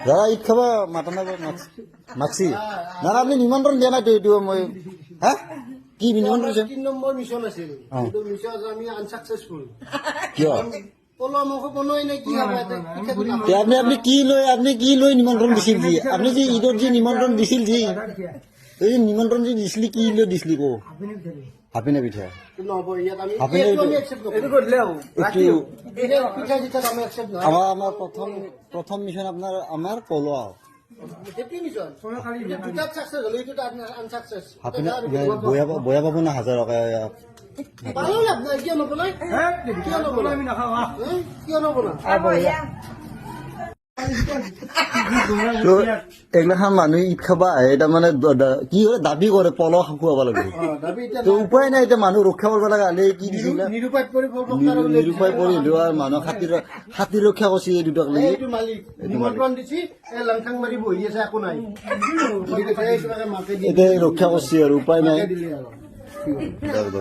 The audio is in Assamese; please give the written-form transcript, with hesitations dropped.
দাদা ঈদ খাব মাতা না মাছি না না আপনি নিমন্ত্রণ দিয়া নাই তো এইটো মই হা কি নিমন্ত্রণ দিছে 3 নম্বৰ মিছন আছিল কিন্তু মিছন আমি আনসাকসেসফুল কিয় পলো আমাকে বনোই নাই কি হবে তে আপনি কি লৈ নিমন্ত্রণ দিছিল জি আপনি যে ঈদৰ যে নিমন্ত্রণ দিছিল জি এই নিমন্ত্রণ যে দিছিলি কি লৈ দিছিলি কো হাপিনা পিঠা নহব ইয়াত আমি হাপিনা আমি একসেপ্ট নকৰো এইটো কৰিলে হ'ব একটু এই পিঠা জিতা আমি একসেপ্ট নকৰো আমার প্রথম মিশন আপনার আমার পলো হেপি মিছন দুটা সাকসেস হলো এটা আনসাকসেস হাপিনা বয়া পাবো না 1000 টাকা ভালো লাভ নাই কিয় নবনাই কিয় নবনাই আমি নাখাওঁ কিয় নবনাই তো এগলাখান মানুহ ঈদ খাবা এটা মানে কি হয় দাবী কৰে পল খুৱাব লাগে দাবী এতিয়া তো উপায় নাই এতিয়া মানুহ ৰক্ষা কৰিব লগা হলে কি দিছিল নিৰুপায় কৰি নিৰূপায় পৰিলো আৰু মানুহ হাতী ৰক্ষা কৰিছে এই দুটাক লাগি এইটো মালিক নিমন্ত্ৰণ দিছি এই লংথাং মাৰি বহি আছে একো নাই ঠিক আছে এই কিবাকে মাকে দি এতিয়া ৰক্ষা কৰিছে আৰু উপায় নাই দিলে আৰু দে